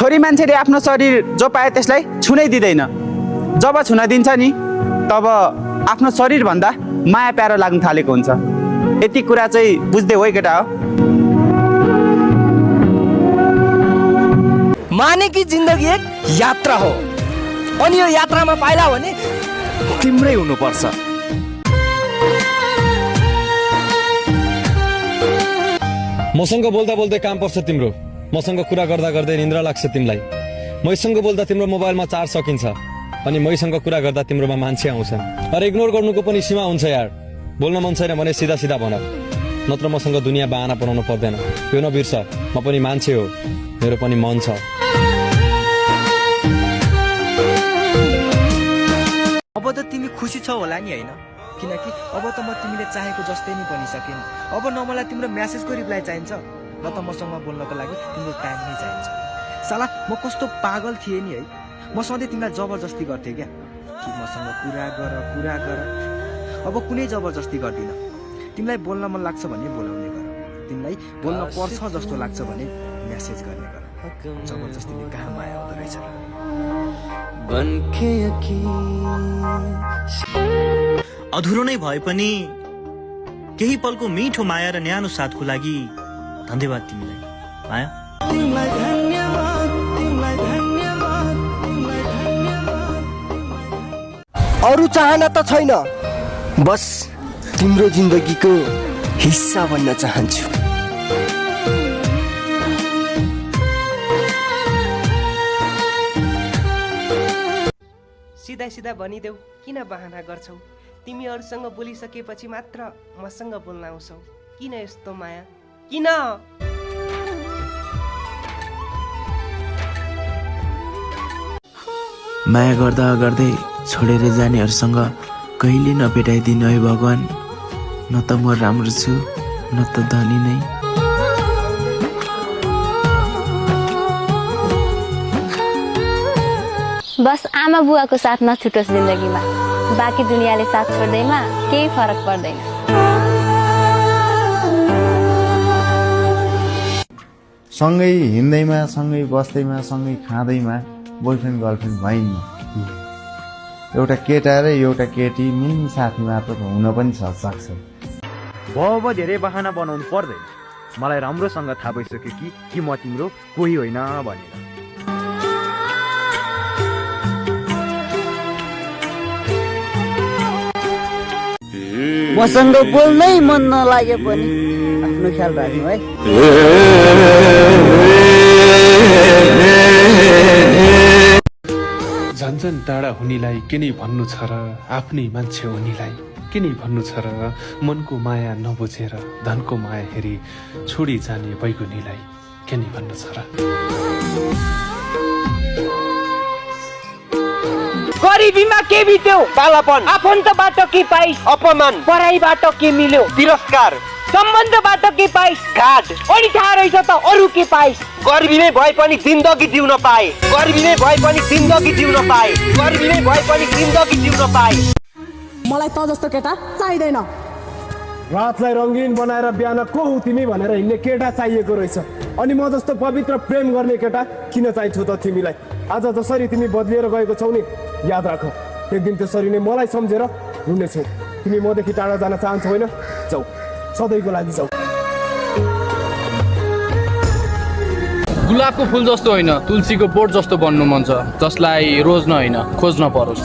छोरी मान्छेले आफ्नो शरीर जो पाए त्यसलाई छुनै दिँदैन। जब छुन दिन्छ नि तब आफ्नो शरीरभन्दा माया प्यारो लाग्न थालेको हुन्छ। यति कुरा चाहिँ बुझ्दै हो केटा हो। माने कि जिन्दगी एक यात्रा हो अनि यो यात्रामा पाइला भने तिम्रै हुनुपर्छ। मसँग बोल्दा बोल्दै काम पर्छ तिम्रो, मसँग कुरा गर्दा गर्दै निन्द्रा लाग्छ तिमीलाई। मैसँग बोल्दा तिम्रो मोबाइलमा चार्ज सकिन्छ अनि मैसँग कुरा गर्दा तिम्रोमा मान्छे आउँछन्। अरे इग्नोर गर्नुको पनि सीमा हुन्छ यार। बोल्न मन छैन भने सिधा सिधा भन, नत्र मसँग दुनियाँ बहाना बनाउनु पर्दैन। यो नबिर्स, म पनि मान्छे हो, मेरो पनि मन छ। अब त तिमी खुसी छौ होला नि हैन? किनकि अब त म तिमीले चाहेको जस्तै नि बनिसकेँ। अब न मलाई तिम्रो मेसेजको रिप्लाई चाहिन्छ न त मसँग बोल्नको लागि तिम्रो टाइम नै चाहिन्छ। साला म कस्तो पागल थिएँ नि है। म सधैँ तिमीलाई जबरजस्ती गर्थेँ क्या कि मसँग कुरा गर। अब कुनै जबरजस्ती गर्दिनँ। तिमीलाई बोल्न मन लाग्छ भने बोलाउने गर, तिमीलाई बोल्न पर्छ जस्तो लाग्छ भने मेसेज गर्ने गर। जबरजस्तीले कहाँ माया हुँदो रहेछ। अधुरो नै भए पनि केही पलको मिठो माया र न्यानो साथको लागि धन्यवाद तिमीलाई माया। अरू चाहना त छैन, बस तिम्रो जिन्दगीको हिस्सा बन्न चाहन्छु। सिधा सिधा भनिदेऊ, किन बहाना गर्छौ? तिमी अरूसँग बोलिसकेपछि मात्र मसँग बोल्न आउँछौ। किन यस्तो माया? किन? माया गर्दा गर्दै छोडेर जानेहरूसँग कहिले नभेटाइदिनु है भगवान। न त म राम्रो छु न त धनी नै। बस आमा बुवाको साथ नछुटोस् जिन्दगीमा, बाँकी दुनियाँले साथ छोड्दैमा केही फरक पर्दैन। सँगै हिँड्दैमा, सँगै बस्दैमा, सँगै खाँदैमा बोयफ्रेन्ड गर्लफ्रेन्ड भइन्न। एउटा केटा र एउटा केटी मिल्ने साथी मात्र हुन पनि सक्छ। अब धेरै बहाना बनाउनु पर्दैन। मलाई राम्रोसँग थाहा भइसक्यो कि म तिम्रो कोही होइन भनेर। मसँग बोल्नै मन नलागे पनि आफ्नो ख्याल राख्नु है। झन्झन टाढा हुनेलाई के नै भन्नु छ र, आफ्नै मान्छे हुनेलाई के नै भन्नु छ र। मनको माया नबुझेर धनको माया हेरी छोडी जाने बैगुनीलाई के नै भन्नु छ र। गरिबीमा के बित्यो? कालापन। आफन्तबाट के पाइस? अपमान। पढाइबाट के मिल्यो? तिरस्कार। सम्बन्धबाट के पाइस? घाट। अनि थाहा रहेछ त अरू के पाइस? गरिबीमै भए पनि जिन्दगी जिउन पाए। गरिबीमै भए पनि जिन्दगी जिउन पाए। गरिबीमै भए पनि जिन्दगी जिउन पाए। मलाई त जस्तो केटा चाहिँदैन। रातलाई रङ्गीन बनाएर बिहान को हौ तिमी भनेर हिँड्ने केटा चाहिएको रहेछ। अनि म जस्तो पवित्र प्रेम गर्ने केटा किन चाहिन्छु त तिमीलाई? आज जसरी तिमी बदलिएर गएको छौ नि, याद राख एक दिन त्यसरी नै मलाई सम्झेर रुनेछौ। तिमी मदेखि टाढा जान चाहन्छौ होइन? जाऊ, सधैँको लागि जाऊ। गुलाबको फुल जस्तो होइन, तुलसीको बोट जस्तो बन्नु मन छ, जसलाई रोज्न होइन खोज्न परोस्।